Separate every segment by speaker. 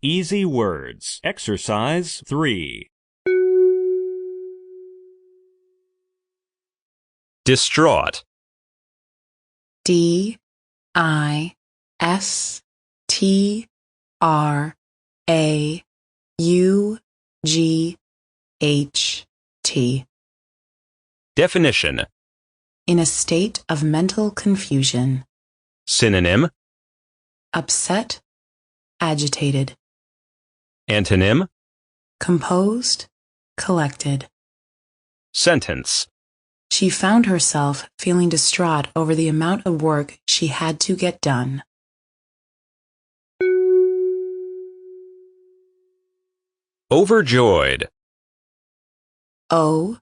Speaker 1: Easy words. Exercise 3.
Speaker 2: Distraught.
Speaker 3: D-I-S-T-R-A-U-G-H-T.
Speaker 2: Definition.
Speaker 3: In a state of mental confusion.
Speaker 2: Synonym.
Speaker 3: Upset, agitated.
Speaker 2: Antonym.
Speaker 3: Composed, collected.
Speaker 2: Sentence.
Speaker 3: She found herself feeling distraught over the amount of work she had to get done.
Speaker 2: Overjoyed.
Speaker 3: O-V-E-R-J-O-Y-E-D.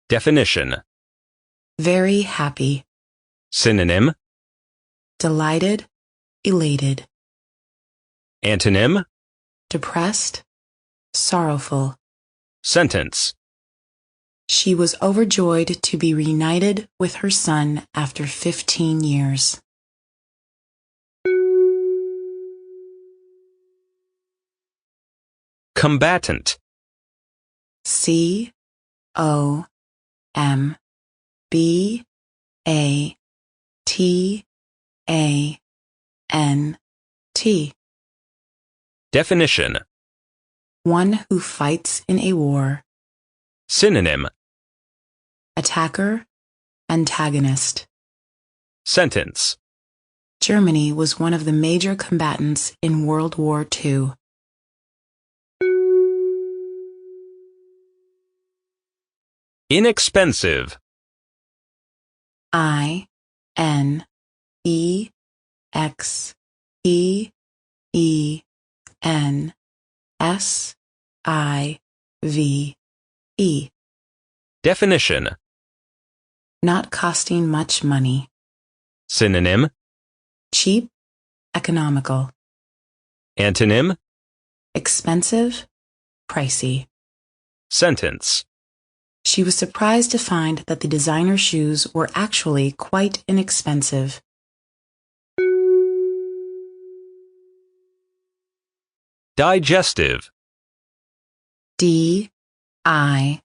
Speaker 2: Definition.
Speaker 3: Very happy.
Speaker 2: Synonym.
Speaker 3: Delighted, elated.
Speaker 2: Antonym.
Speaker 3: Depressed, sorrowful.
Speaker 2: Sentence.
Speaker 3: She was overjoyed to be reunited with her son after 15 years.
Speaker 2: Combatant.
Speaker 3: C-O-M-B-A-T-A-N-T.
Speaker 2: Definition.
Speaker 3: One who fights in a war.
Speaker 2: Synonym.
Speaker 3: Attacker, antagonist.
Speaker 2: Sentence.
Speaker 3: Germany was one of the major combatants in World War II.
Speaker 2: Inexpensive.
Speaker 3: I-N-E-X-E-N-S-I-V-E.
Speaker 2: Definition.
Speaker 3: Not costing much money.
Speaker 2: Synonym.
Speaker 3: Cheap, economical.
Speaker 2: Antonym.
Speaker 3: Expensive, pricey.
Speaker 2: Sentence.
Speaker 3: She was surprised to find that the designer shoes were actually quite inexpensive.
Speaker 2: Digestive.
Speaker 3: D-I-G-E-S-T-I-V-E.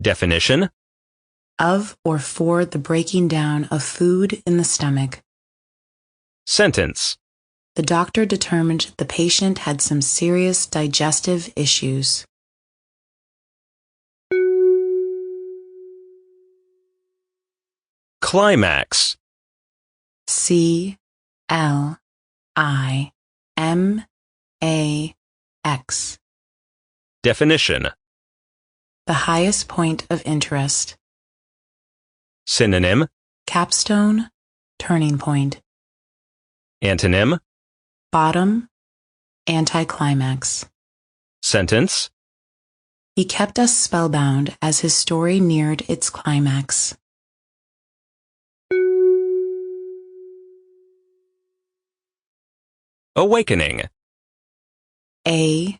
Speaker 2: Definition.
Speaker 3: Of or for the breaking down of food in the stomach.
Speaker 2: Sentence.
Speaker 3: The doctor determined the patient had some serious digestive issues.
Speaker 2: Climax.
Speaker 3: C-L-I-M-A-X.
Speaker 2: Definition.
Speaker 3: The highest point of interest.
Speaker 2: Synonym.
Speaker 3: Capstone, turning point.
Speaker 2: Antonym.
Speaker 3: Bottom, anticlimax.
Speaker 2: Sentence.
Speaker 3: He kept us spellbound as his story neared its climax.
Speaker 2: Awakening.
Speaker 3: A-W-A-K-E-N-I-N-G.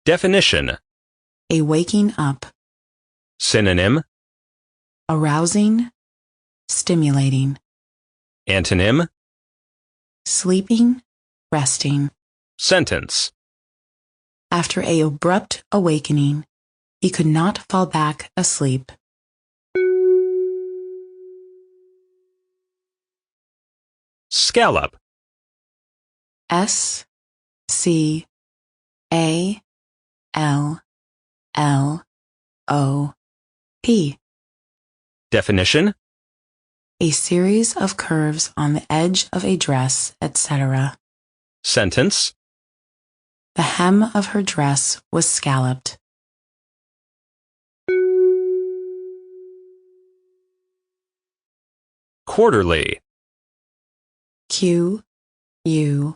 Speaker 2: Definition.
Speaker 3: A waking up.
Speaker 2: Synonym.
Speaker 3: Arousing, stimulating.
Speaker 2: Antonym.
Speaker 3: Sleeping, resting.
Speaker 2: Sentence.
Speaker 3: After an abrupt awakening, he could not fall back asleep.
Speaker 2: Scallop.
Speaker 3: S-C-A-L-L-O-P.
Speaker 2: Definition.
Speaker 3: A series of curves on the edge of a dress, etc.
Speaker 2: Sentence.
Speaker 3: The hem of her dress was scalloped.
Speaker 2: Quarterly.
Speaker 3: Q-U-A-R-T-E-R-L-Y.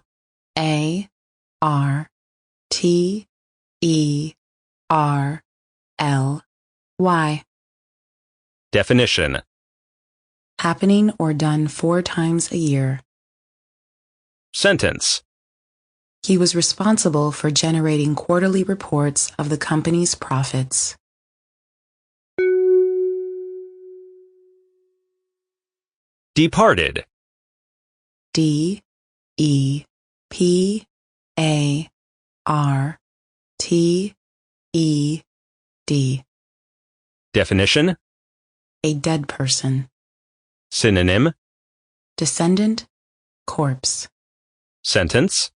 Speaker 2: Definition.
Speaker 3: Happening or done 4 times a year.
Speaker 2: Sentence.
Speaker 3: He was responsible for generating quarterly reports of the company's profits.
Speaker 2: Departed.
Speaker 3: D-E-P-A-R-T-E-D.
Speaker 2: Definition.
Speaker 3: A dead person.
Speaker 2: Synonym.
Speaker 3: Descendant, corpse.
Speaker 2: Sentence.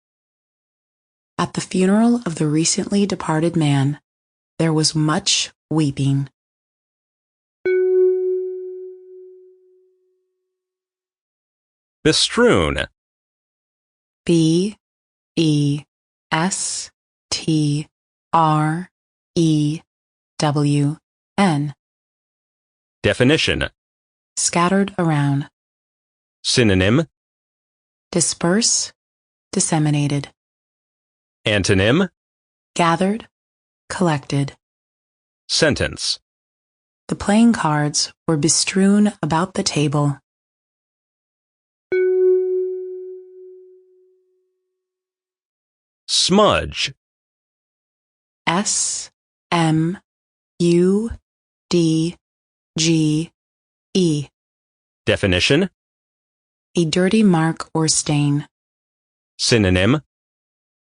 Speaker 3: At the funeral of the recently departed man, there was much weeping.
Speaker 2: Bestrewn.
Speaker 3: B-E-S-T-R-E-W-N.
Speaker 2: Definition.
Speaker 3: Scattered around.
Speaker 2: Synonym.
Speaker 3: Disperse, disseminated.
Speaker 2: Antonym.
Speaker 3: Gathered, collected.
Speaker 2: Sentence.
Speaker 3: The playing cards were bestrewn about the table.
Speaker 2: Smudge.
Speaker 3: S-M-U-D-G-E.
Speaker 2: Definition.
Speaker 3: A dirty mark or stain.
Speaker 2: Synonym.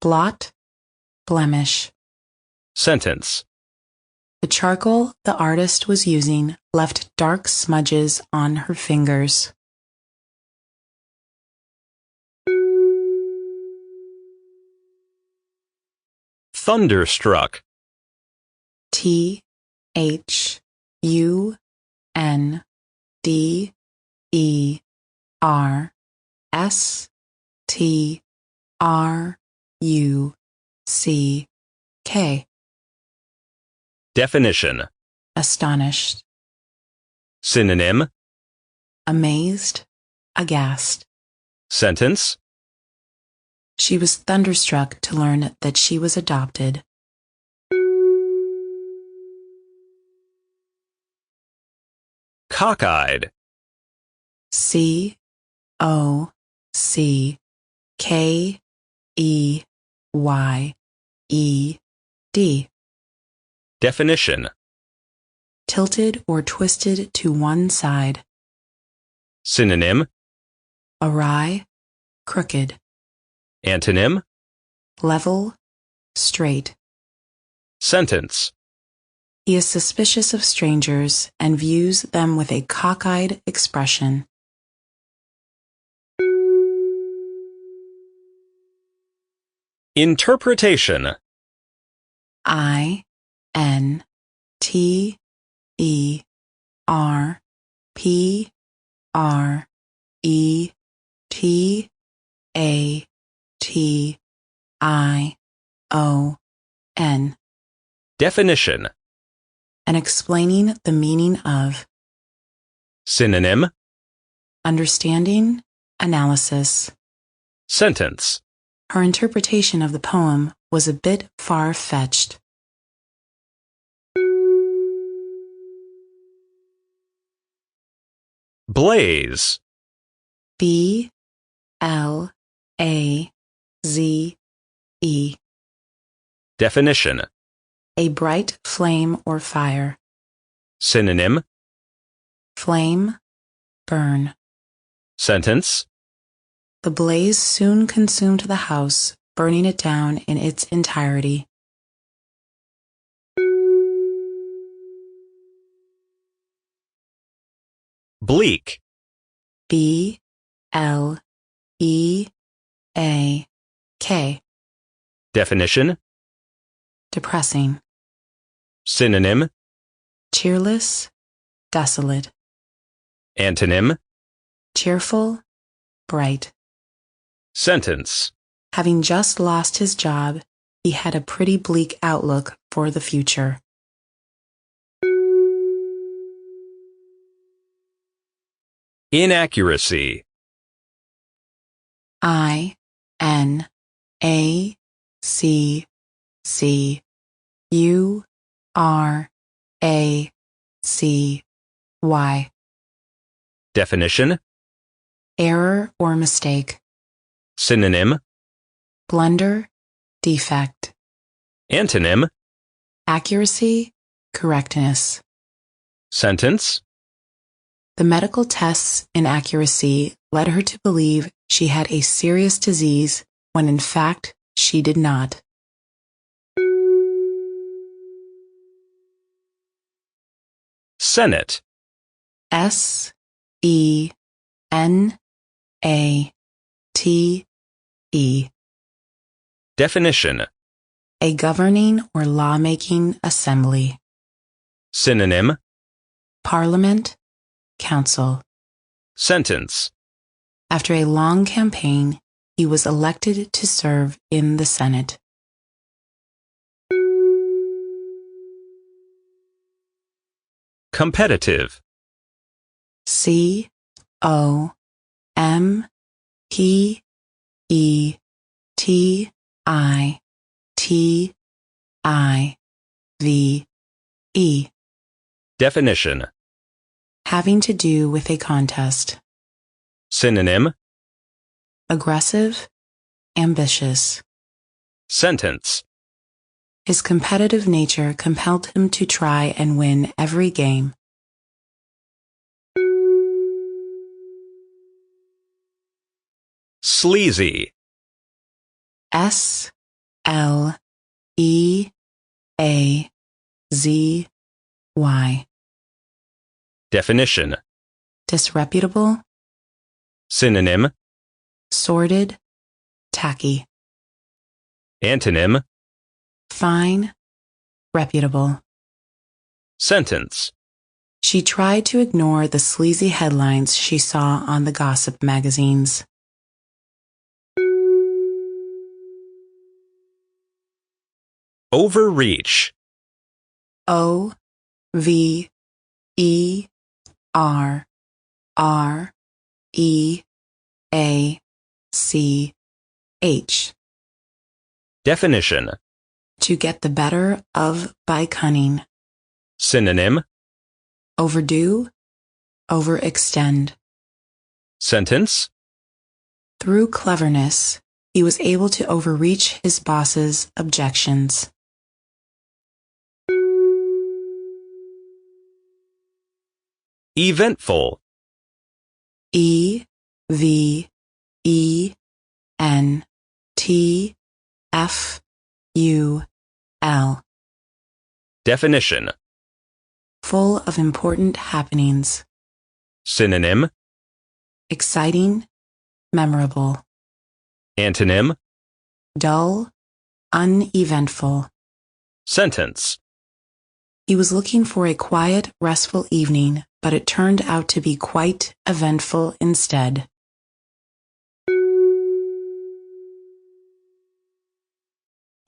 Speaker 3: Blot, blemish.
Speaker 2: Sentence.
Speaker 3: The charcoal the artist was using left dark smudges on her fingers.
Speaker 2: Thunderstruck.
Speaker 3: Thunderstruck.
Speaker 2: Definition.
Speaker 3: Astonished.
Speaker 2: Synonym.
Speaker 3: Amazed, aghast.
Speaker 2: Sentence.
Speaker 3: She was thunderstruck to learn that she was adopted.
Speaker 2: Cockeyed.
Speaker 3: C-O-C-K-E-Y-E-D.
Speaker 2: Definition.
Speaker 3: Tilted or twisted to one side.
Speaker 2: Synonym.
Speaker 3: Awry, crooked.
Speaker 2: Antonym.
Speaker 3: Level, straight.
Speaker 2: Sentence.
Speaker 3: He is suspicious of strangers and views them with a cockeyed expression.
Speaker 2: Interpretation.
Speaker 3: INTERPREtation.
Speaker 2: Definition.
Speaker 3: And explaining the meaning of.
Speaker 2: Synonym.
Speaker 3: Understanding, analysis.
Speaker 2: Sentence.
Speaker 3: Her interpretation of the poem was a bit far-fetched.
Speaker 2: Blaze.
Speaker 3: B-L-A-Z-E.
Speaker 2: Definition.
Speaker 3: A bright flame or fire.
Speaker 2: Synonym.
Speaker 3: Flame, burn.
Speaker 2: Sentence.
Speaker 3: The blaze soon consumed the house, burning it down in its entirety.
Speaker 2: Bleak.
Speaker 3: B-L-E-A-K.
Speaker 2: Definition.
Speaker 3: Depressing.
Speaker 2: Synonym.
Speaker 3: Cheerless, desolate.
Speaker 2: Antonym.
Speaker 3: Cheerful, bright.
Speaker 2: Sentence.
Speaker 3: Having just lost his job, he had a pretty bleak outlook for the future.
Speaker 2: Inaccuracy.
Speaker 3: I-N-A-C-C-U-R-A-C-Y.
Speaker 2: Definition,
Speaker 3: Error or mistake.
Speaker 2: synonym,
Speaker 3: Blunder, defect.
Speaker 2: antonym,
Speaker 3: Accuracy, correctness.
Speaker 2: sentence,
Speaker 3: The medical tests' inaccuracy led her to believe she had a serious disease when in fact she did not.
Speaker 2: Senate,
Speaker 3: SENATE.
Speaker 2: definition,
Speaker 3: A governing or lawmaking assembly.
Speaker 2: synonym,
Speaker 3: Parliament, council.
Speaker 2: sentence,
Speaker 3: After a long campaign, he was elected to serve in the Senate.
Speaker 2: competitive,
Speaker 3: COMPETITIVE.
Speaker 2: definition,
Speaker 3: Having to do with a contest.
Speaker 2: synonym,
Speaker 3: Aggressive, ambitious.
Speaker 2: sentence,
Speaker 3: His competitive nature compelled him to try and win every game.
Speaker 2: sleazy,
Speaker 3: SLEAZY.
Speaker 2: definition,
Speaker 3: Disreputable,
Speaker 2: synonym,
Speaker 3: sordid, tacky.
Speaker 2: antonym,
Speaker 3: Fine, reputable.
Speaker 2: sentence,
Speaker 3: She tried to ignore the sleazy headlines she saw on the gossip magazines.
Speaker 2: overreach,
Speaker 3: OVERREACH.
Speaker 2: definition,
Speaker 3: To get the better of by cunning.
Speaker 2: synonym,
Speaker 3: Overdo, overextend.
Speaker 2: sentence,
Speaker 3: Through cleverness, he was able to overreach his boss's objections.
Speaker 2: eventful,
Speaker 3: EVENTFUL.
Speaker 2: definition,
Speaker 3: Full of important happenings.
Speaker 2: synonym,
Speaker 3: Exciting, memorable.
Speaker 2: antonym,
Speaker 3: Dull, uneventful.
Speaker 2: sentence,
Speaker 3: He was looking for a quiet, restful evening, but it turned out to be quite eventful instead.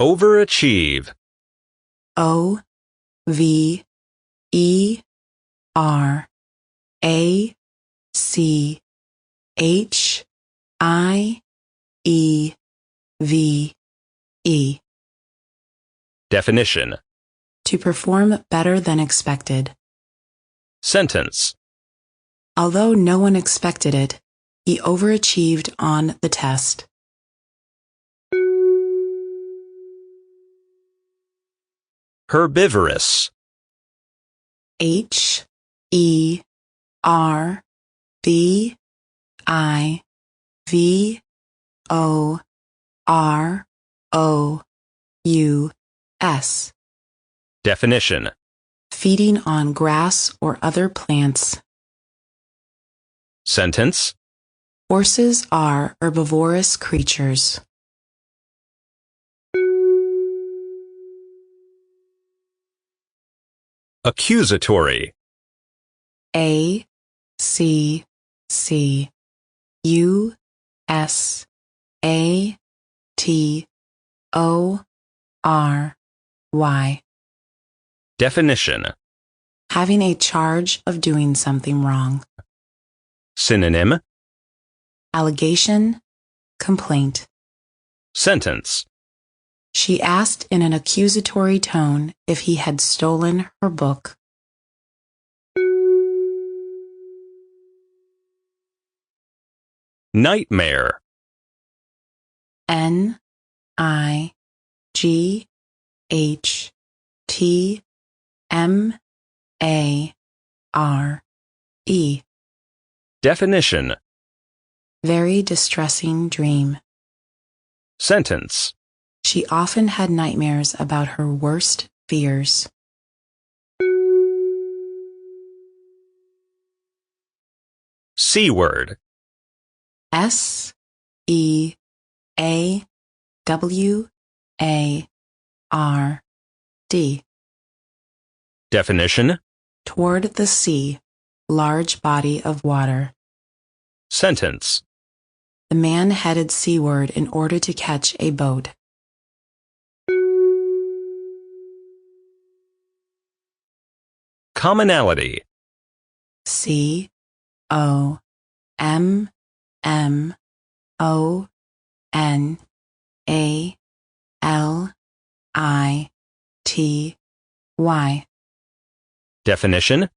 Speaker 2: overachieve,
Speaker 3: OVERACHIEVE.
Speaker 2: definition,
Speaker 3: To perform better than expected.
Speaker 2: sentence,
Speaker 3: Although no one expected it, he overachieved on the test.
Speaker 2: herbivorous,
Speaker 3: HERBIVOROUS.
Speaker 2: definition,
Speaker 3: Feeding on grass or other plants.
Speaker 2: sentence,
Speaker 3: Horses are herbivorous creatures.
Speaker 2: accusatory,
Speaker 3: ACCUSATORY.
Speaker 2: definition,
Speaker 3: Having a charge of doing something wrong.
Speaker 2: synonym,
Speaker 3: Allegation, complaint.
Speaker 2: sentence,
Speaker 3: She asked in an accusatory tone if he had stolen her book.
Speaker 2: Nightmare.
Speaker 3: NIGHTMARE.
Speaker 2: Definition.
Speaker 3: Very distressing dream.
Speaker 2: Sentence.
Speaker 3: She often had nightmares about her worst fears.
Speaker 2: C word.
Speaker 3: SEAWARD.
Speaker 2: Definition.
Speaker 3: Toward the sea, large body of water.
Speaker 2: Sentence.
Speaker 3: The man headed seaward in order to catch a boat.
Speaker 2: Commonality.
Speaker 3: COMMONALITY.
Speaker 2: Definition.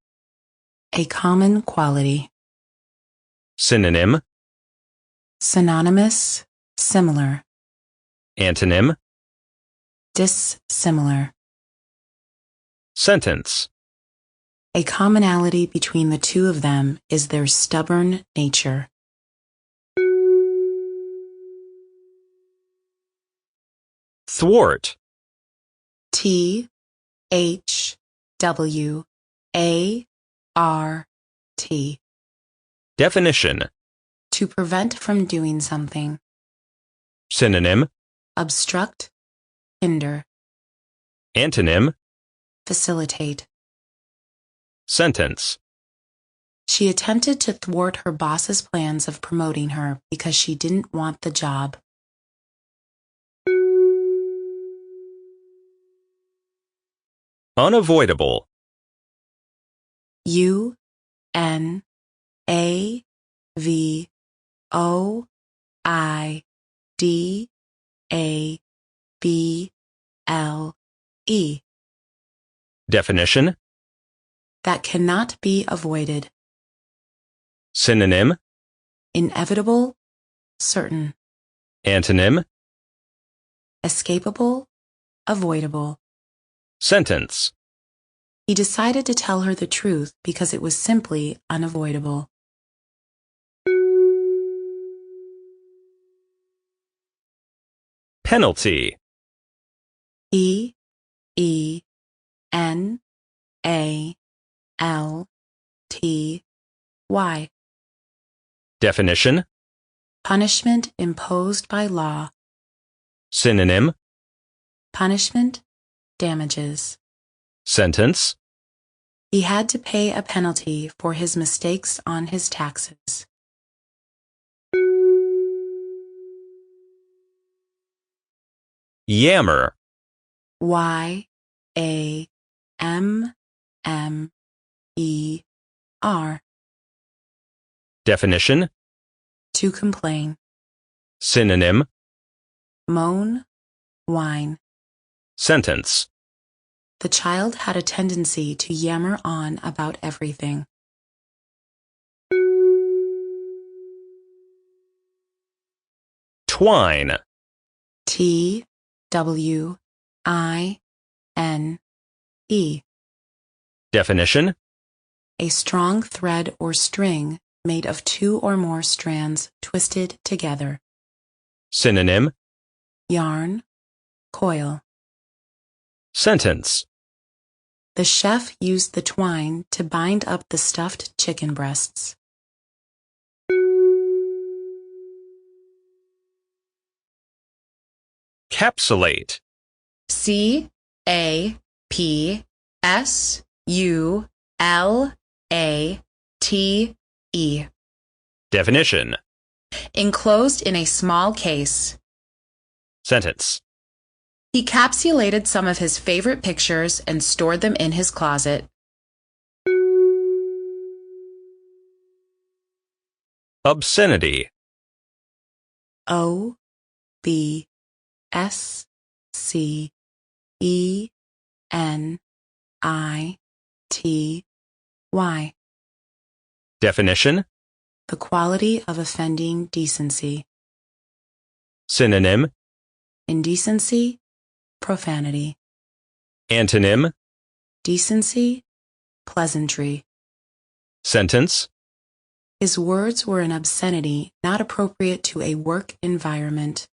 Speaker 3: A common quality.
Speaker 2: Synonym.
Speaker 3: Synonymous, similar.
Speaker 2: Antonym.
Speaker 3: Dissimilar.
Speaker 2: Sentence.
Speaker 3: A commonality between the two of them is their stubborn nature.
Speaker 2: Thwart.
Speaker 3: THWART.
Speaker 2: Definition.
Speaker 3: To prevent from doing something.
Speaker 2: Synonym.
Speaker 3: Obstruct, hinder.
Speaker 2: Antonym.
Speaker 3: Facilitate.
Speaker 2: Sentence.
Speaker 3: She attempted to thwart her boss's plans of promoting her because she didn't want the job.
Speaker 2: Unavoidable.
Speaker 3: UNAVOIDABLE.
Speaker 2: Definition.
Speaker 3: That cannot be avoided.
Speaker 2: Synonym.
Speaker 3: Inevitable, certain.
Speaker 2: Antonym.
Speaker 3: Escapable, avoidable.
Speaker 2: Sentence.
Speaker 3: He decided to tell her the truth because it was simply unavoidable.
Speaker 2: Penalty.
Speaker 3: PENALTY.
Speaker 2: Definition.
Speaker 3: Punishment imposed by law.
Speaker 2: Synonym.
Speaker 3: Punishment, damages.
Speaker 2: Sentence.
Speaker 3: He had to pay a penalty for his mistakes on his taxes.
Speaker 2: Yammer.
Speaker 3: YAMMER.
Speaker 2: Definition.
Speaker 3: To complain.
Speaker 2: Synonym.
Speaker 3: Moan, whine.
Speaker 2: Sentence.
Speaker 3: The child had a tendency to yammer on about everything.
Speaker 2: Twine.
Speaker 3: TWINE.
Speaker 2: Definition.
Speaker 3: A strong thread or string made of two or more strands twisted together.
Speaker 2: Synonym.
Speaker 3: Yarn, coil.
Speaker 2: Sentence.
Speaker 3: The chef used the twine to bind up the stuffed chicken breasts.
Speaker 2: Capsulate.
Speaker 3: CAPSULATE.
Speaker 2: Definition.
Speaker 3: Enclosed in a small case.
Speaker 2: Sentence.
Speaker 3: He capsulated some of his favorite pictures and stored them in his closet.
Speaker 2: Obscenity.
Speaker 3: OBSCENITY.
Speaker 2: Definition.
Speaker 3: the quality of offending decency.
Speaker 2: Synonym,
Speaker 3: Indecency, profanity.
Speaker 2: antonym,
Speaker 3: Decency, pleasantry.
Speaker 2: sentence,
Speaker 3: His words were an obscenity not appropriate to a work environment.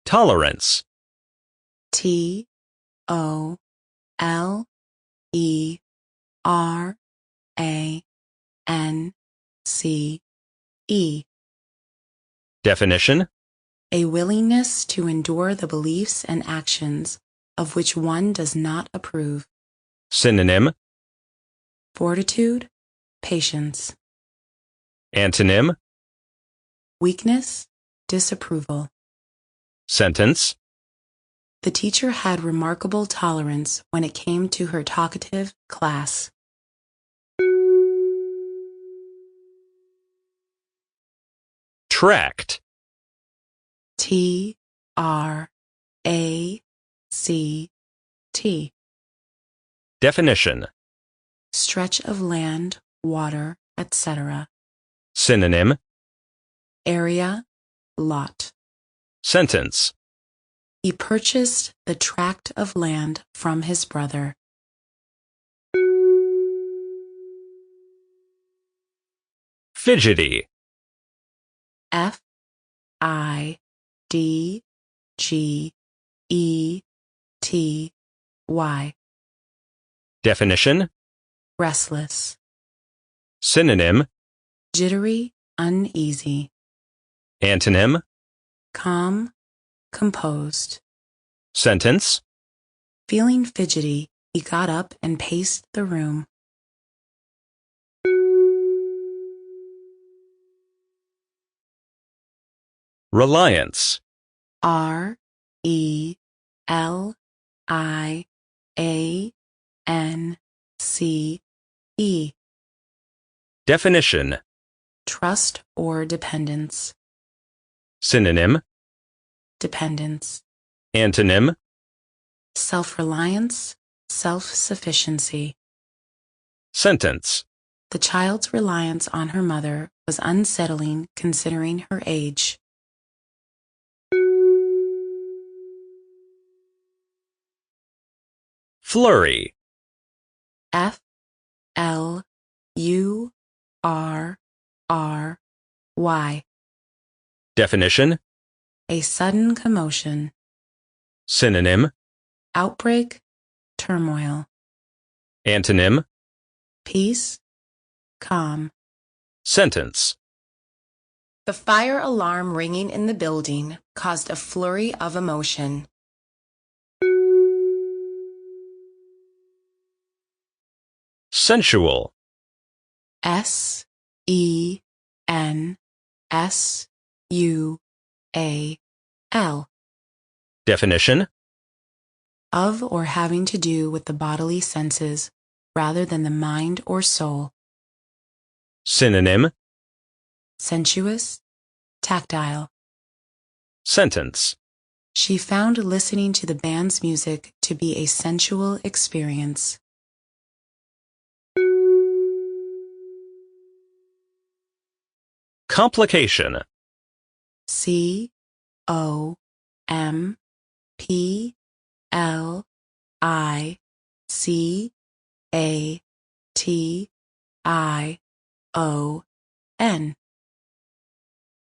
Speaker 2: tolerance,
Speaker 3: TOLERANCE.
Speaker 2: definition,
Speaker 3: A willingness to endure the beliefs and actions of which one does not approve.
Speaker 2: synonym,
Speaker 3: Fortitude, patience.
Speaker 2: antonym,
Speaker 3: Weakness, disapproval.
Speaker 2: sentence,
Speaker 3: The teacher had remarkable tolerance when it came to her talkative class.
Speaker 2: tract,
Speaker 3: TRACT.
Speaker 2: definition,
Speaker 3: Stretch of land, water, etc.
Speaker 2: synonym,
Speaker 3: Area, lot.
Speaker 2: sentence,
Speaker 3: He purchased the tract of land from his brother.
Speaker 2: fidgety,
Speaker 3: FIDGETY.
Speaker 2: definition,
Speaker 3: Restless.
Speaker 2: synonym,
Speaker 3: Jittery, uneasy.
Speaker 2: antonym,
Speaker 3: Calm, composed.
Speaker 2: sentence,
Speaker 3: Feeling fidgety, he got up and paced the room.
Speaker 2: reliance,
Speaker 3: RELIANCE.
Speaker 2: definition,
Speaker 3: Trust or dependence.
Speaker 2: synonym,
Speaker 3: Dependence.
Speaker 2: antonym,
Speaker 3: Self-reliance, self-sufficiency.
Speaker 2: sentence,
Speaker 3: The child's reliance on her mother was unsettling considering her age.
Speaker 2: flurry,
Speaker 3: FLURRY.
Speaker 2: definition,
Speaker 3: A sudden commotion.
Speaker 2: synonym,
Speaker 3: Outbreak, turmoil.
Speaker 2: antonym,
Speaker 3: Peace, calm.
Speaker 2: sentence,
Speaker 3: The fire alarm ringing in the building caused a flurry of emotion.
Speaker 2: sensual,
Speaker 3: SENSUAL.
Speaker 2: definition,
Speaker 3: Of or having to do with the bodily senses rather than the mind or soul.
Speaker 2: synonym,
Speaker 3: Sensuous, tactile.
Speaker 2: sentence,
Speaker 3: She found listening to the band's music to be a sensual experience.
Speaker 2: complication,
Speaker 3: COMPLICATION.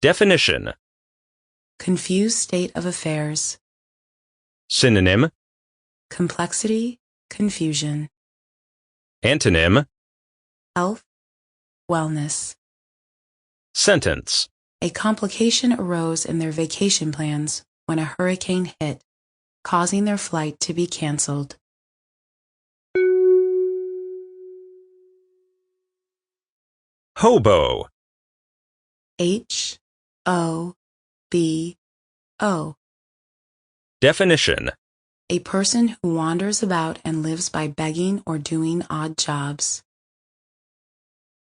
Speaker 2: definition,
Speaker 3: Confused state of affairs.
Speaker 2: synonym,
Speaker 3: Complexity, confusion.
Speaker 2: antonym,
Speaker 3: Health, wellness.
Speaker 2: sentence,
Speaker 3: A complication arose in their vacation plans when a hurricane hit, causing their flight to be canceled.
Speaker 2: hobo,
Speaker 3: HOBO.
Speaker 2: definition,
Speaker 3: A person who wanders about and lives by begging or doing odd jobs.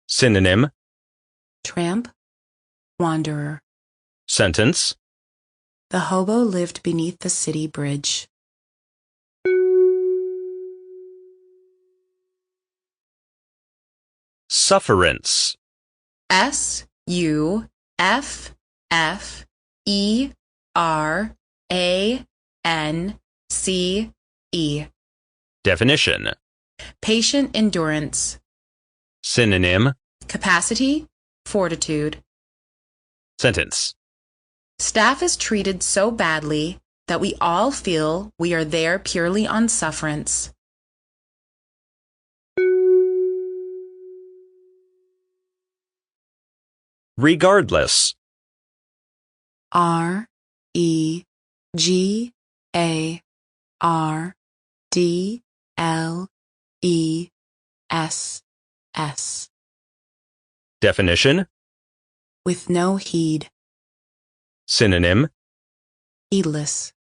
Speaker 2: synonym,
Speaker 3: Tramp, wanderer.
Speaker 2: sentence,
Speaker 3: The hobo lived beneath the city bridge.
Speaker 2: Sufferance.
Speaker 3: SUFFERANCE.
Speaker 2: Definition.
Speaker 3: Patient endurance.
Speaker 2: Synonym.
Speaker 3: Capacity, fortitude.
Speaker 2: Sentence.
Speaker 3: Staff is treated so badly that we all feel we are there purely on sufferance.
Speaker 2: Regardless.
Speaker 3: REGARDLESS.
Speaker 2: Definition.
Speaker 3: With no heed.
Speaker 2: Synonym.
Speaker 3: Heedless.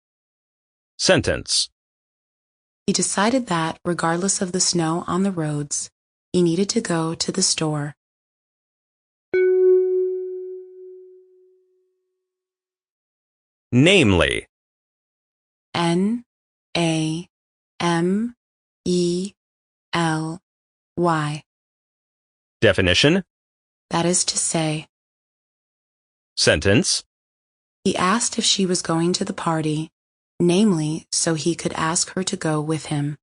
Speaker 2: Sentence.
Speaker 3: He decided that, regardless of the snow on the roads, he needed to go to the store.
Speaker 2: Namely.
Speaker 3: NAMELY.
Speaker 2: Definition.
Speaker 3: That is to say,
Speaker 2: Sentence.
Speaker 3: he asked if she was going to the party, namely so he could ask her to go with him.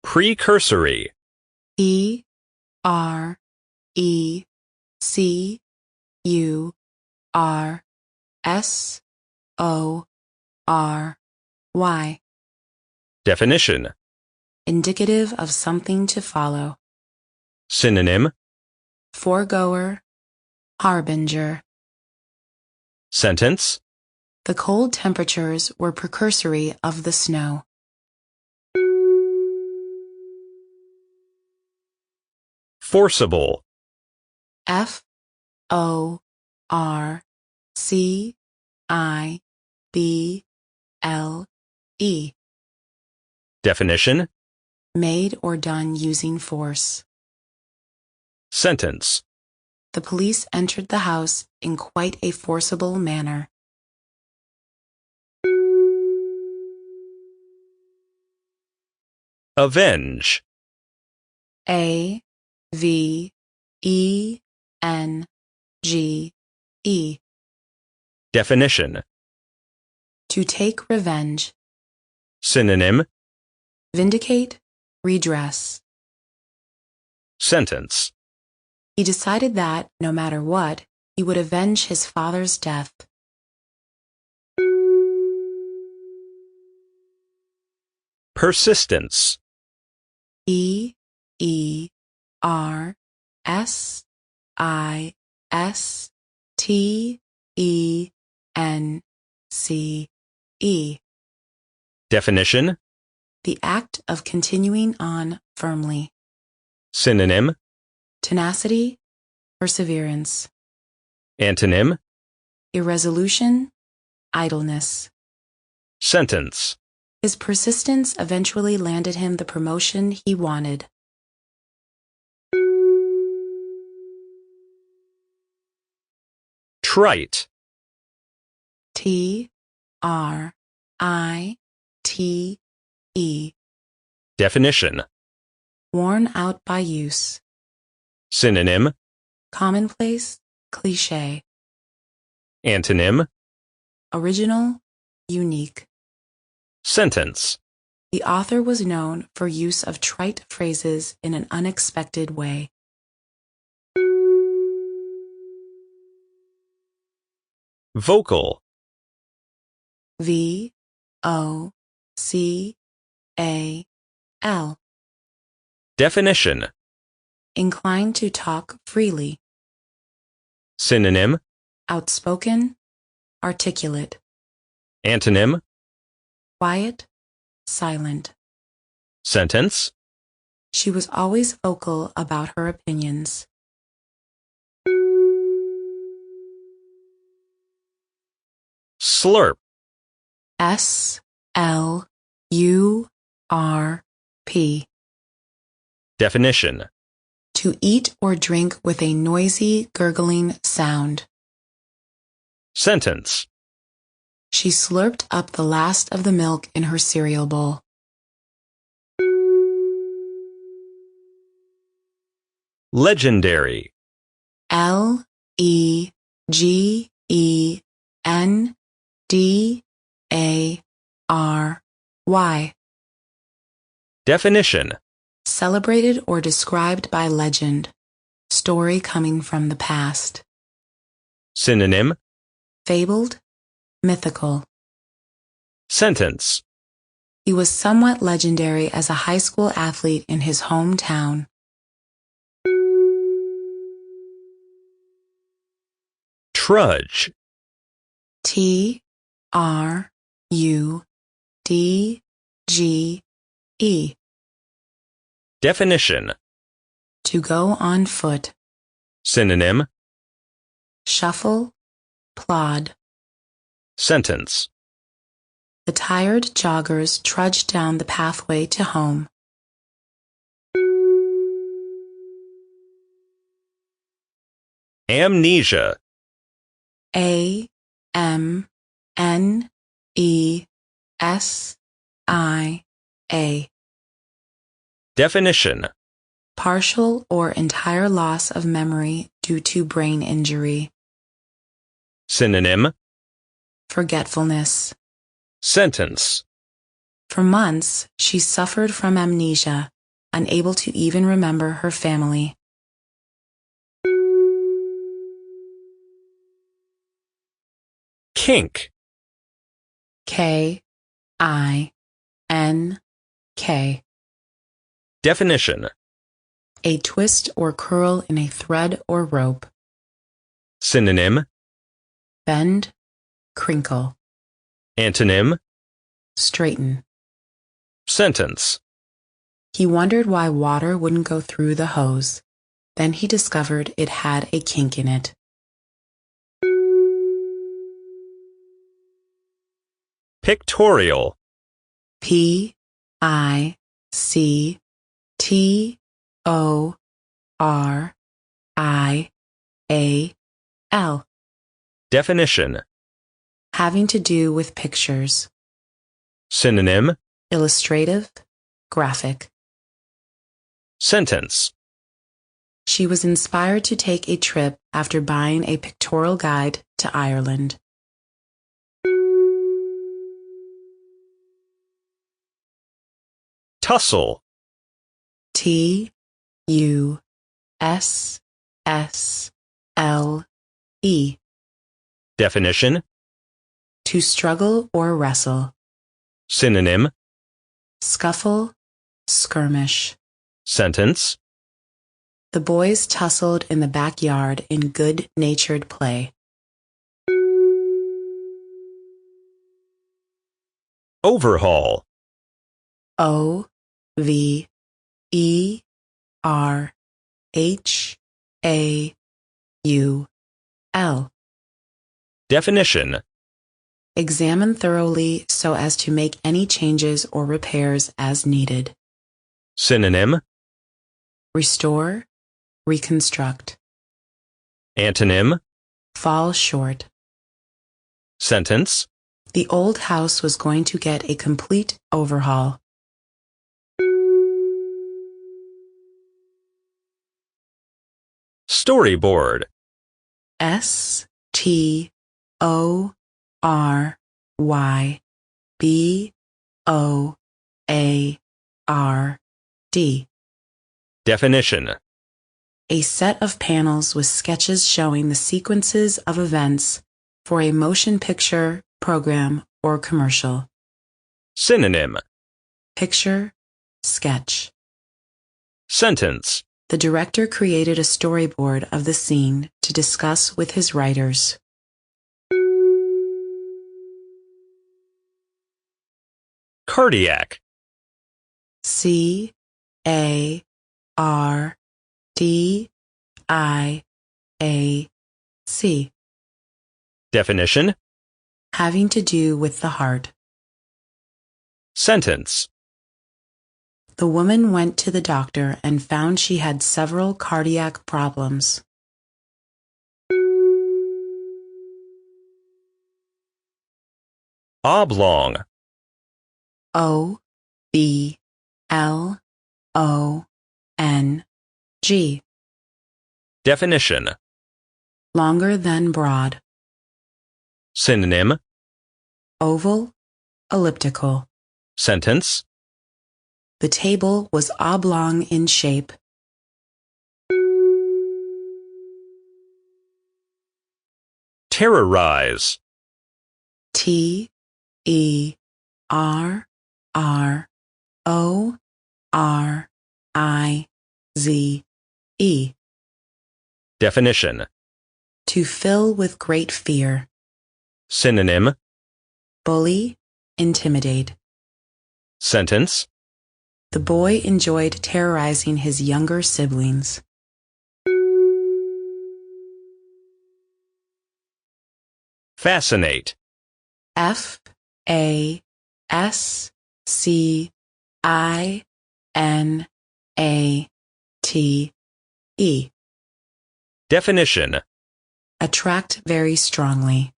Speaker 2: Precursory.
Speaker 3: PRECURSORY.
Speaker 2: Definition.
Speaker 3: Indicative of something to follow.
Speaker 2: Synonym.
Speaker 3: Foregoer, harbinger.
Speaker 2: Sentence.
Speaker 3: The cold temperatures were precursory of the snow.
Speaker 2: Forcible.
Speaker 3: FORCIBLE.
Speaker 2: Definition.
Speaker 3: Made or done using force.
Speaker 2: Sentence.
Speaker 3: The police entered the house in quite a forcible manner.
Speaker 2: Avenge.
Speaker 3: AVENGE.
Speaker 2: Definition.
Speaker 3: To take revenge.
Speaker 2: Synonym.
Speaker 3: Vindicate, redress.
Speaker 2: Sentence.
Speaker 3: He decided that, no matter what, he would avenge his father's death.
Speaker 2: Persistence.
Speaker 3: PERSISTENCE.
Speaker 2: Definition.
Speaker 3: The act of continuing on firmly.
Speaker 2: Synonym.
Speaker 3: Tenacity, perseverance.
Speaker 2: Antonym.
Speaker 3: Irresolution, idleness.
Speaker 2: Sentence.
Speaker 3: His persistence eventually landed him the promotion he wanted.
Speaker 2: Trite.
Speaker 3: TRITE.
Speaker 2: Definition.
Speaker 3: Worn out by use.
Speaker 2: Synonym.
Speaker 3: Commonplace, cliché.
Speaker 2: Antonym.
Speaker 3: Original, unique.
Speaker 2: Sentence.
Speaker 3: The author was known for use of trite phrases in an unexpected way.
Speaker 2: Vocal.
Speaker 3: VOCAL.
Speaker 2: Definition.
Speaker 3: Inclined to talk freely.
Speaker 2: Synonym.
Speaker 3: Outspoken, articulate.
Speaker 2: Antonym.
Speaker 3: Quiet, silent.
Speaker 2: Sentence.
Speaker 3: She was always vocal about her opinions.
Speaker 2: Slurp.
Speaker 3: SLURP.
Speaker 2: Definition.
Speaker 3: To eat or drink with a noisy, gurgling sound.
Speaker 2: Sentence.
Speaker 3: She slurped up the last of the milk in her cereal bowl.
Speaker 2: Legendary.
Speaker 3: Legendary.
Speaker 2: Definition.
Speaker 3: Celebrated or described by legend. Story coming from the past.
Speaker 2: Synonym.
Speaker 3: Fabled. Mythical.
Speaker 2: Sentence.
Speaker 3: He was somewhat legendary as a high school athlete in his hometown.
Speaker 2: Trudge.
Speaker 3: Trudge.
Speaker 2: Definition.
Speaker 3: To go on foot.
Speaker 2: Synonym.
Speaker 3: Shuffle. Plod.
Speaker 2: Sentence.
Speaker 3: The tired joggers trudged down the pathway to home.
Speaker 2: Amnesia.
Speaker 3: Amnesia.
Speaker 2: Definition.
Speaker 3: Partial or entire loss of memory due to brain injury.
Speaker 2: Synonym.
Speaker 3: Forgetfulness.
Speaker 2: Sentence.
Speaker 3: For months, she suffered from amnesia, unable to even remember her family.
Speaker 2: Kink.
Speaker 3: Kink.
Speaker 2: Definition.
Speaker 3: A twist or curl in a thread or rope.
Speaker 2: Synonym.
Speaker 3: Bend. Crinkle.
Speaker 2: Antonym.
Speaker 3: Straighten.
Speaker 2: Sentence.
Speaker 3: He wondered why water wouldn't go through the hose. Then he discovered it had a kink in it.
Speaker 2: Pictorial.
Speaker 3: Pictorial.
Speaker 2: Definition.
Speaker 3: Having to do with pictures.
Speaker 2: Synonym.
Speaker 3: Illustrative. Graphic.
Speaker 2: Sentence.
Speaker 3: She was inspired to take a trip after buying a pictorial guide to Ireland.
Speaker 2: Tussle.
Speaker 3: Tussle.
Speaker 2: Definition.
Speaker 3: To struggle or wrestle.
Speaker 2: Synonym.
Speaker 3: Scuffle. Skirmish.
Speaker 2: Sentence.
Speaker 3: The boys tussled in the backyard in good-natured play.
Speaker 2: Overhaul.
Speaker 3: Overhaul.
Speaker 2: Definition.
Speaker 3: Examine thoroughly so as to make any changes or repairs as needed.
Speaker 2: Synonym.
Speaker 3: Restore. Reconstruct.
Speaker 2: Antonym.
Speaker 3: Fall short.
Speaker 2: Sentence.
Speaker 3: The old house was going to get a complete overhaul.
Speaker 2: Storyboard.
Speaker 3: Storyboard.
Speaker 2: Definition.
Speaker 3: A set of panels with sketches showing the sequences of events for a motion picture, program, or commercial.
Speaker 2: Synonym.
Speaker 3: Picture. Sketch.
Speaker 2: Sentence.
Speaker 3: The director created a storyboard of the scene to discuss with his writers.
Speaker 2: Cardiac.
Speaker 3: Cardiac.
Speaker 2: Definition.
Speaker 3: Having to do with the heart.
Speaker 2: Sentence.
Speaker 3: The woman went to the doctor and found she had several cardiac problems.
Speaker 2: Oblong.
Speaker 3: Oblong.
Speaker 2: Definition.
Speaker 3: Longer than broad.
Speaker 2: Synonym.
Speaker 3: Oval, elliptical.
Speaker 2: Sentence.
Speaker 3: The table was oblong in shape.
Speaker 2: Terrorize.
Speaker 3: Terrorize.
Speaker 2: Definition.
Speaker 3: To fill with great fear.
Speaker 2: Synonym.
Speaker 3: Bully, intimidate.
Speaker 2: Sentence.
Speaker 3: The boy enjoyed terrorizing his younger siblings.
Speaker 2: Fascinate.
Speaker 3: Fascinate.
Speaker 2: Definition.
Speaker 3: Attract very strongly.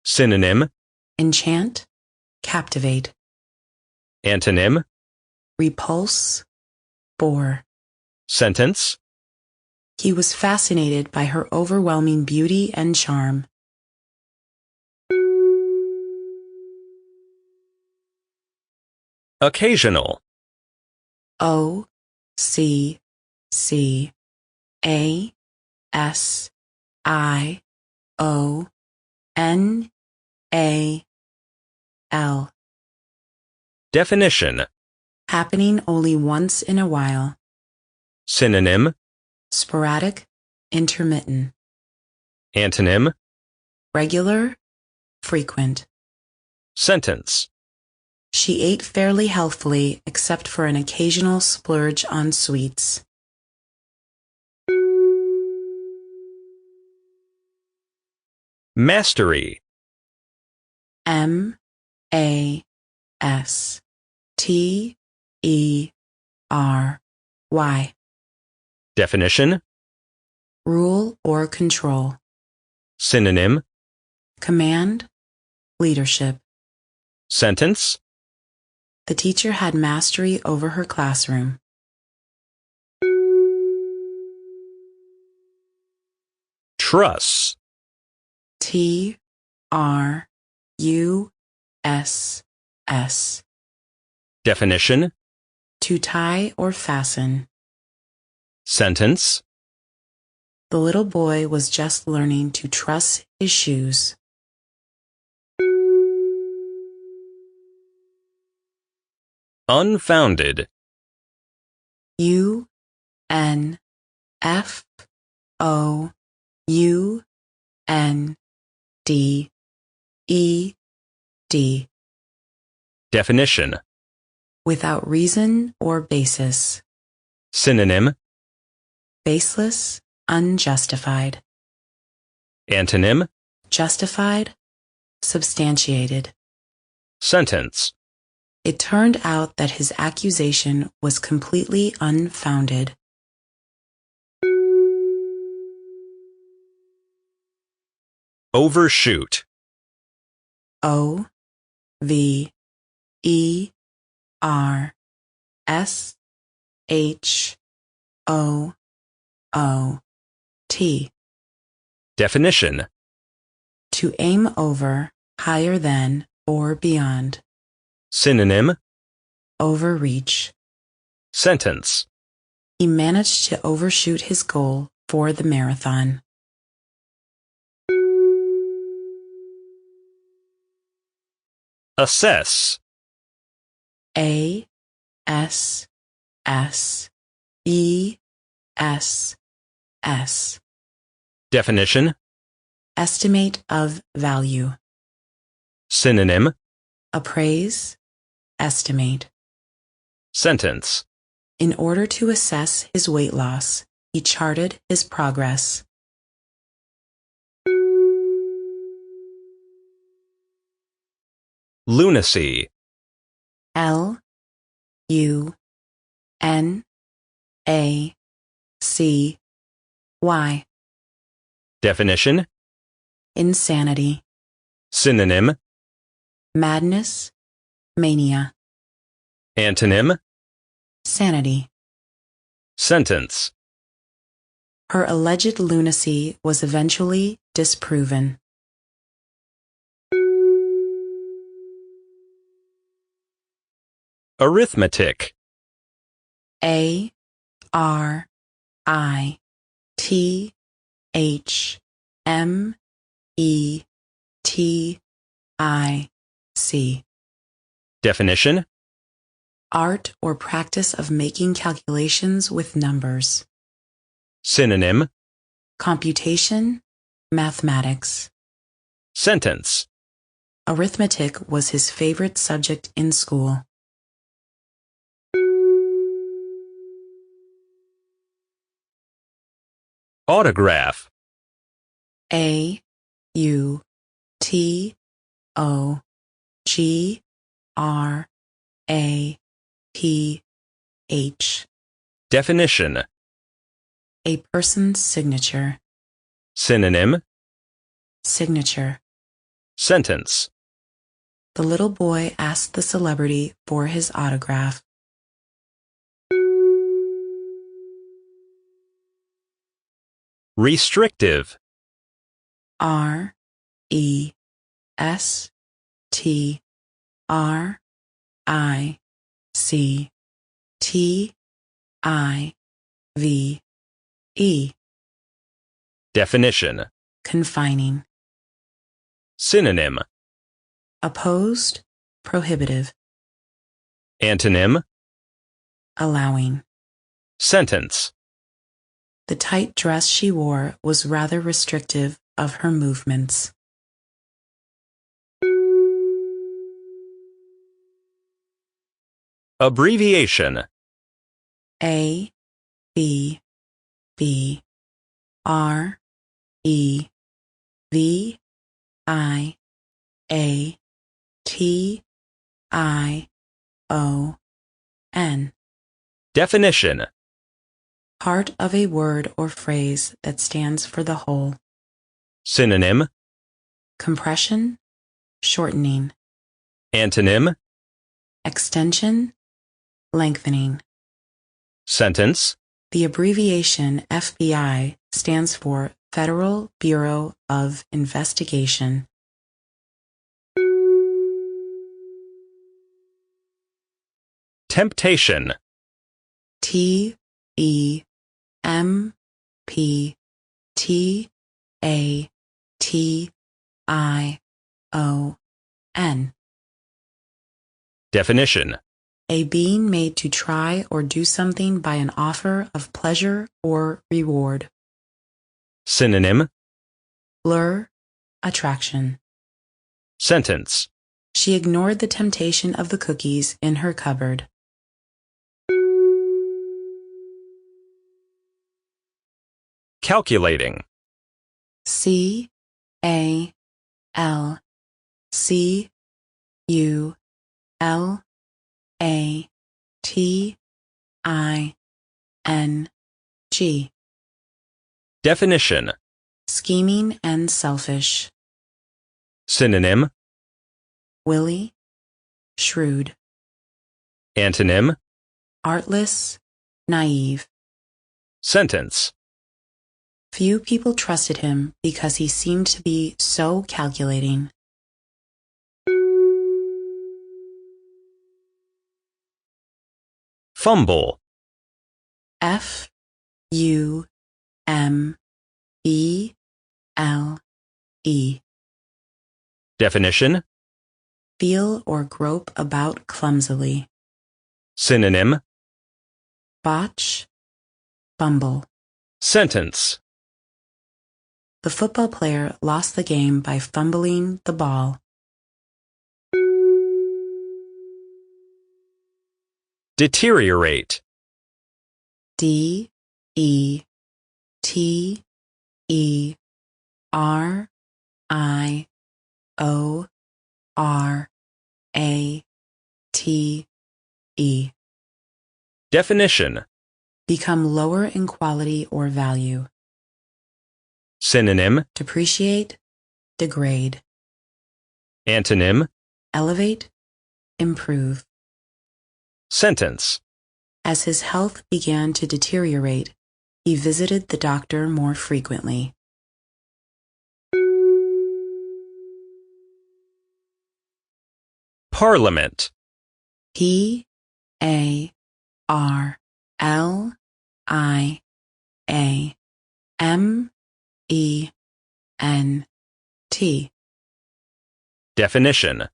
Speaker 2: Synonym.
Speaker 3: Enchant, captivate.
Speaker 2: Antonym.
Speaker 3: Repulse, bore.
Speaker 2: Sentence.
Speaker 3: He was fascinated by her overwhelming beauty and charm.
Speaker 2: Occasional.
Speaker 3: Occasional.
Speaker 2: Definition.
Speaker 3: Happening only once in a while.
Speaker 2: Synonym.
Speaker 3: Sporadic, intermittent.
Speaker 2: Antonym.
Speaker 3: Regular, frequent.
Speaker 2: Sentence.
Speaker 3: She ate fairly healthfully except for an occasional splurge on sweets.
Speaker 2: Mastery.
Speaker 3: Mastery.
Speaker 2: Definition.
Speaker 3: Rule or control.
Speaker 2: Synonym.
Speaker 3: Command, leadership.
Speaker 2: Sentence.
Speaker 3: The teacher had mastery over her classroom.
Speaker 2: Truss.
Speaker 3: Truss.
Speaker 2: Definition.
Speaker 3: To tie or fasten.
Speaker 2: Sentence.
Speaker 3: The little boy was just learning to truss his shoes.
Speaker 2: Unfounded.
Speaker 3: Unfounded.
Speaker 2: Definition.
Speaker 3: Without reason or basis.
Speaker 2: Synonym.
Speaker 3: Baseless, unjustified.
Speaker 2: Antonym.
Speaker 3: Justified, substantiated.
Speaker 2: Sentence.
Speaker 3: It turned out that his accusation was completely unfounded.
Speaker 2: Overshoot.
Speaker 3: Overshoot.
Speaker 2: Definition.
Speaker 3: To aim over, higher than, or beyond.
Speaker 2: Synonym.
Speaker 3: Overreach.
Speaker 2: Sentence.
Speaker 3: He managed to overshoot his goal for the marathon.
Speaker 2: Assess.
Speaker 3: ASSESS.
Speaker 2: Definition.
Speaker 3: Estimate of value.
Speaker 2: Synonym.
Speaker 3: Appraise, estimate.
Speaker 2: Sentence.
Speaker 3: In order to assess his weight loss, he charted his progress.
Speaker 2: Lunacy.
Speaker 3: LUNACY.
Speaker 2: Definition.
Speaker 3: Insanity.
Speaker 2: Synonym.
Speaker 3: Madness, mania.
Speaker 2: Antonym.
Speaker 3: Sanity.
Speaker 2: Sentence.
Speaker 3: Her alleged lunacy was eventually disproven.
Speaker 2: Arithmetic.
Speaker 3: A R I T H M E T I C.
Speaker 2: Definition:
Speaker 3: Art or practice of making calculations with numbers.
Speaker 2: Synonym:
Speaker 3: Computation, mathematics.
Speaker 2: sentence,
Speaker 3: Arithmetic was his favorite subject in school.
Speaker 2: autograph,
Speaker 3: A U T O G R A P H.
Speaker 2: definition,
Speaker 3: A person's signature.
Speaker 2: synonym,
Speaker 3: Signature.
Speaker 2: sentence,
Speaker 3: The little boy asked the celebrity for his autograph.
Speaker 2: restrictive,
Speaker 3: R E S T R I C T I V E.
Speaker 2: definition,
Speaker 3: Confining.
Speaker 2: synonym,
Speaker 3: Opposed, prohibitive.
Speaker 2: antonym,
Speaker 3: Allowing.
Speaker 2: sentence,
Speaker 3: The tight dress she wore was rather restrictive of her movements.
Speaker 2: abbreviation,
Speaker 3: A B B R E V I A T I O N.
Speaker 2: definition,
Speaker 3: Part of a word or phrase that stands for the whole.
Speaker 2: synonym,
Speaker 3: Compression, shortening.
Speaker 2: antonym,
Speaker 3: Extension, lengthening.
Speaker 2: sentence,
Speaker 3: The abbreviation FBI stands for Federal Bureau of Investigation.
Speaker 2: temptation,
Speaker 3: T E M P T A T I O N.
Speaker 2: definition,
Speaker 3: A being made to try or do something by an offer of pleasure or reward.
Speaker 2: synonym,
Speaker 3: Lure, attraction.
Speaker 2: sentence,
Speaker 3: She ignored the temptation of the cookies in her cupboard.
Speaker 2: calculating,
Speaker 3: C A L C U L A T I N G.
Speaker 2: definition,
Speaker 3: Scheming and selfish.
Speaker 2: synonym,
Speaker 3: Willy, shrewd.
Speaker 2: antonym,
Speaker 3: Artless, naive.
Speaker 2: sentence,
Speaker 3: Few people trusted him because he seemed to be so calculating.
Speaker 2: fumble,
Speaker 3: F U M B L E.
Speaker 2: definition,
Speaker 3: Feel or grope about clumsily.
Speaker 2: synonym,
Speaker 3: Botch, fumble.
Speaker 2: sentence,
Speaker 3: The football player lost the game by fumbling the ball.
Speaker 2: deteriorate,
Speaker 3: D E T E R I O R A T E.
Speaker 2: definition,
Speaker 3: Become lower in quality or value.
Speaker 2: synonym,
Speaker 3: Depreciate, degrade.
Speaker 2: antonym,
Speaker 3: Elevate, improve.
Speaker 2: sentence,
Speaker 3: As his health began to deteriorate, He visited the doctor more frequently.
Speaker 2: Parliament.
Speaker 3: Parliament.
Speaker 2: Definition.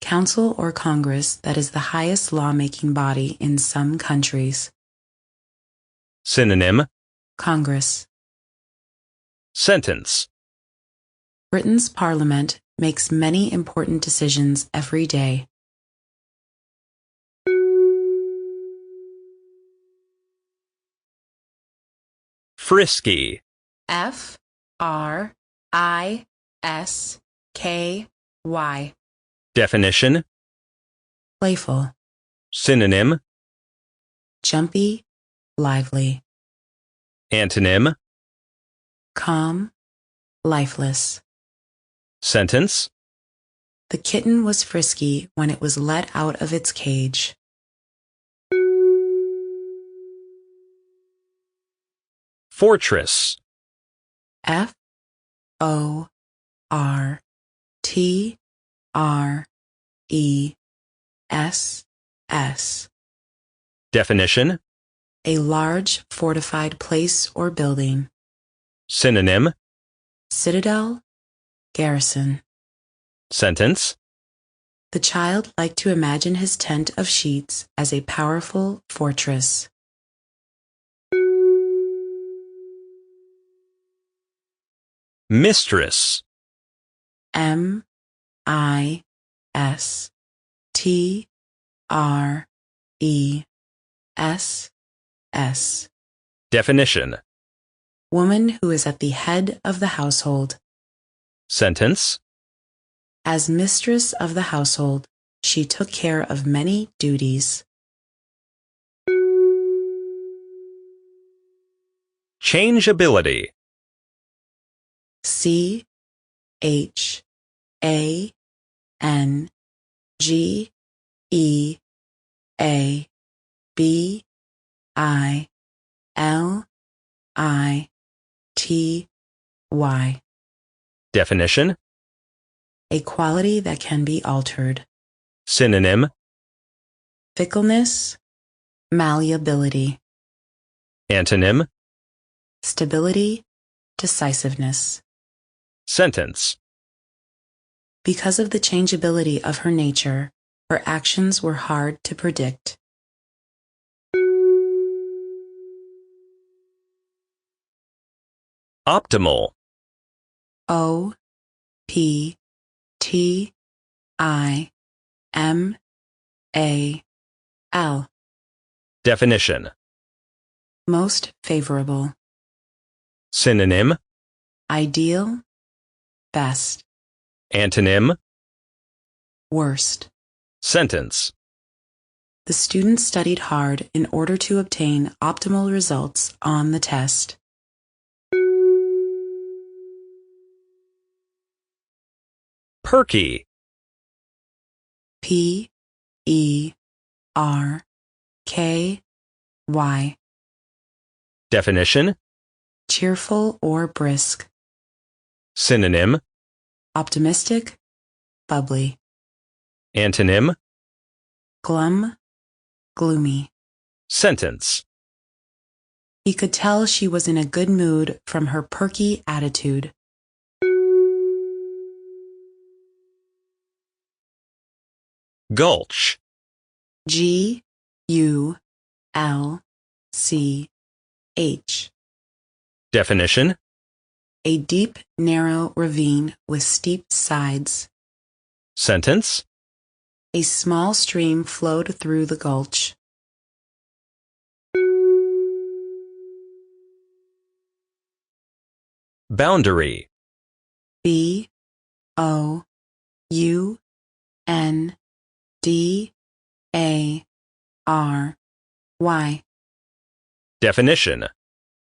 Speaker 3: Council or Congress that is the highest lawmaking body in some countries.
Speaker 2: Synonym.
Speaker 3: Congress.
Speaker 2: Sentence.
Speaker 3: Britain's Parliament makes many important decisions every day.
Speaker 2: Frisky.
Speaker 3: Frisky.
Speaker 2: Definition.
Speaker 3: Playful.
Speaker 2: Synonym.
Speaker 3: Jumpy. Lively.
Speaker 2: Antonym.
Speaker 3: Calm. Lifeless.
Speaker 2: Sentence.
Speaker 3: The kitten was frisky when it was let out of its cage.
Speaker 2: Fortress.
Speaker 3: Fortress.
Speaker 2: Definition.
Speaker 3: A large fortified place or building.
Speaker 2: Synonym.
Speaker 3: Citadel. Garrison.
Speaker 2: Sentence.
Speaker 3: The child liked to imagine his tent of sheets as a powerful fortress.
Speaker 2: Mistress.
Speaker 3: Mistress.
Speaker 2: Definition.
Speaker 3: Woman who is at the head of the household.
Speaker 2: Sentence.
Speaker 3: As mistress of the household, she took care of many duties.
Speaker 2: Changeability.
Speaker 3: Changeability.
Speaker 2: Definition.
Speaker 3: A quality that can be altered.
Speaker 2: Synonym.
Speaker 3: Fickleness. Malleability.
Speaker 2: Antonym.
Speaker 3: Stability. Decisiveness.
Speaker 2: Sentence.
Speaker 3: Because of the changeability of her nature, her actions were hard to predict.
Speaker 2: Optimal.
Speaker 3: OPTIMAL.
Speaker 2: Definition.
Speaker 3: Most favorable.
Speaker 2: Synonym.
Speaker 3: Ideal. Best.
Speaker 2: Antonym.
Speaker 3: Worst.
Speaker 2: Sentence.
Speaker 3: The student studied hard in order to obtain optimal results on the test.
Speaker 2: Perky.
Speaker 3: PERKY.
Speaker 2: Definition.
Speaker 3: Cheerful or brisk.
Speaker 2: Synonym.
Speaker 3: Optimistic. Bubbly.
Speaker 2: Antonym.
Speaker 3: Glum. Gloomy.
Speaker 2: Sentence.
Speaker 3: He could tell she was in a good mood from her perky attitude.
Speaker 2: Gulch.
Speaker 3: GULCH.
Speaker 2: Definition.
Speaker 3: A deep, narrow ravine with steep sides.
Speaker 2: Sentence.
Speaker 3: A small stream flowed through the gulch.
Speaker 2: Boundary.
Speaker 3: BOUNDARY.
Speaker 2: Definition.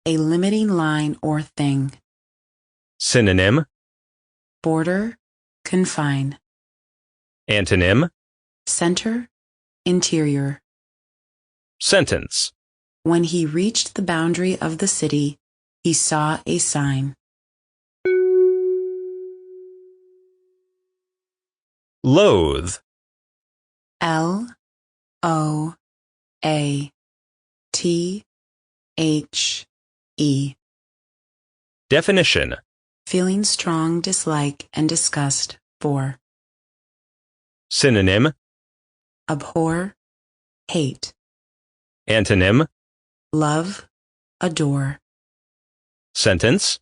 Speaker 3: A limiting line or thing.
Speaker 2: Synonym.
Speaker 3: Border. Confine.
Speaker 2: Antonym.
Speaker 3: Center. Interior.
Speaker 2: Sentence.
Speaker 3: When he reached the boundary of the city, he saw a sign.
Speaker 2: Loathe.
Speaker 3: Loathe.
Speaker 2: Definition.
Speaker 3: Feeling strong dislike and disgust for.
Speaker 2: Synonym.
Speaker 3: Abhor, hate.
Speaker 2: Antonym.
Speaker 3: Love, adore.
Speaker 2: Sentence.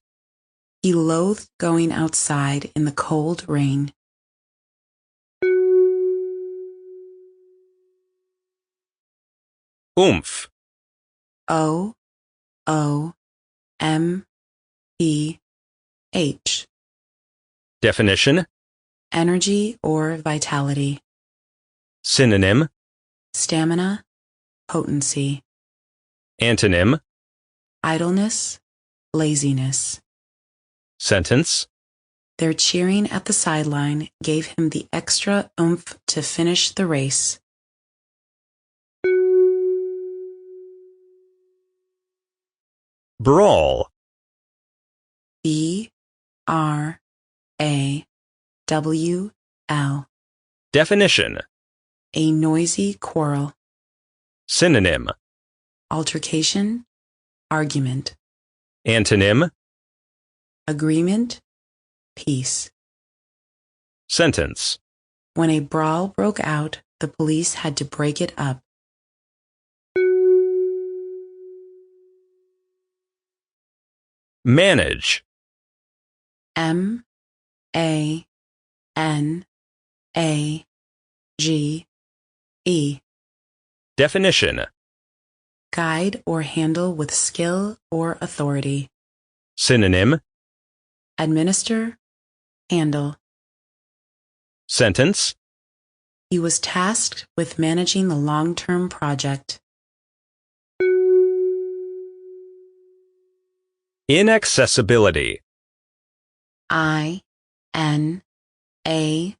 Speaker 3: He loathed going outside in the cold rain.
Speaker 2: Oomph.
Speaker 3: OOMPH.
Speaker 2: Definition.
Speaker 3: Energy or vitality.
Speaker 2: Synonym.
Speaker 3: Stamina, potency.
Speaker 2: Antonym.
Speaker 3: Idleness, laziness.
Speaker 2: Sentence.
Speaker 3: Their cheering at the sideline gave him the extra oomph to finish the race.
Speaker 2: Brawl.
Speaker 3: BRAWL.
Speaker 2: Definition.
Speaker 3: A noisy quarrel.
Speaker 2: Synonym.
Speaker 3: Altercation, argument.
Speaker 2: Antonym.
Speaker 3: Agreement, peace.
Speaker 2: Sentence.
Speaker 3: When a brawl broke out, the police had to break it up.
Speaker 2: Manage.
Speaker 3: MANAGE.
Speaker 2: Definition.
Speaker 3: Guide or handle with skill or authority.
Speaker 2: Synonym.
Speaker 3: Administer, handle.
Speaker 2: Sentence.
Speaker 3: He was tasked with managing the long-term project.
Speaker 2: Inaccessibility.
Speaker 3: Inaccessibility.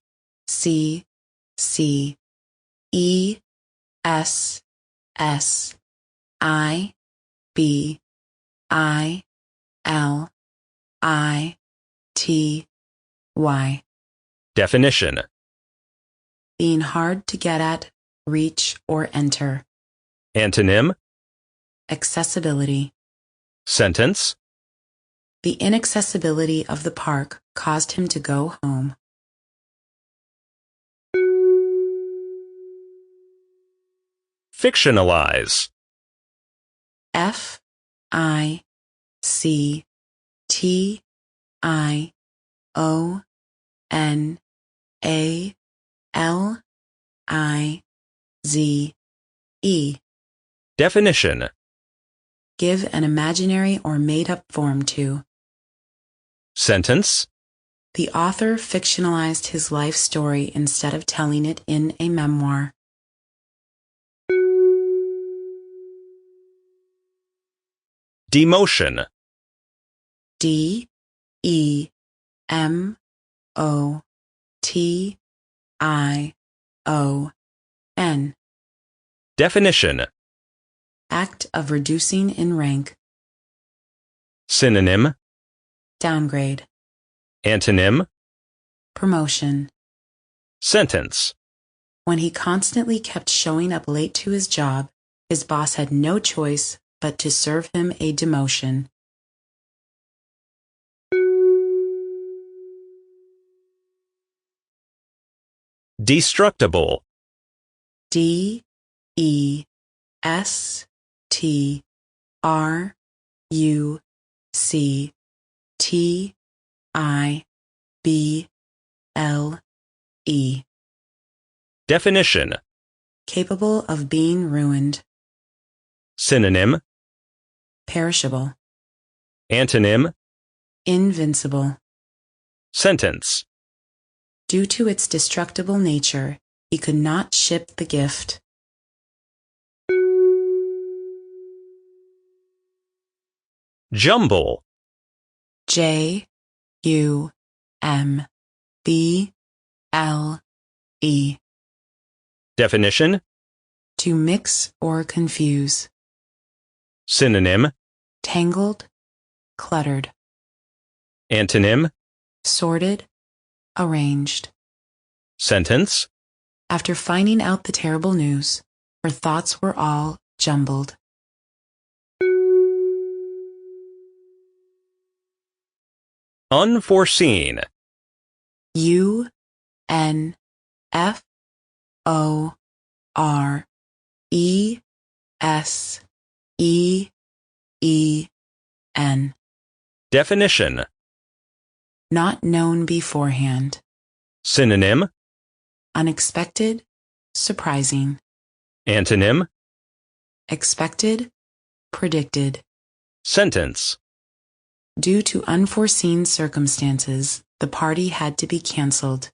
Speaker 2: Definition.
Speaker 3: Being hard to get at, reach, or enter.
Speaker 2: Antonym.
Speaker 3: Accessibility.
Speaker 2: Sentence.
Speaker 3: The inaccessibility of the park caused him to go home.
Speaker 2: Fictionalize.
Speaker 3: Fictionalize.
Speaker 2: Definition.
Speaker 3: Give an imaginary or made-up form to.
Speaker 2: Sentence.
Speaker 3: The author fictionalized his life story instead of telling it in a memoir.
Speaker 2: Demotion.
Speaker 3: DEMOTION.
Speaker 2: Definition.
Speaker 3: Act of reducing in rank.
Speaker 2: Synonym.
Speaker 3: Downgrade.
Speaker 2: Antonym.
Speaker 3: Promotion.
Speaker 2: Sentence.
Speaker 3: When he constantly kept showing up late to his job, his boss had no choice but to serve him a demotion.
Speaker 2: Destructible.
Speaker 3: DESTRUCTIBLE.
Speaker 2: Definition.
Speaker 3: Capable of being ruined.
Speaker 2: Synonym.
Speaker 3: Perishable.
Speaker 2: Antonym.
Speaker 3: Invincible.
Speaker 2: Sentence.
Speaker 3: Due to its destructible nature, he could not ship the gift.
Speaker 2: Jumble.
Speaker 3: JUMBLE.
Speaker 2: Definition.
Speaker 3: To mix or confuse.
Speaker 2: Synonym,
Speaker 3: tangled, cluttered,
Speaker 2: antonym,
Speaker 3: sorted, arranged.
Speaker 2: sentence,
Speaker 3: After finding out the terrible news, her thoughts were all jumbled.
Speaker 2: unforeseen,
Speaker 3: UNFORESEEN.
Speaker 2: definition,
Speaker 3: Not known beforehand.
Speaker 2: synonym,
Speaker 3: Unexpected, surprising.
Speaker 2: antonym,
Speaker 3: Expected, predicted.
Speaker 2: sentence,
Speaker 3: Due to unforeseen circumstances, the party had to be canceled.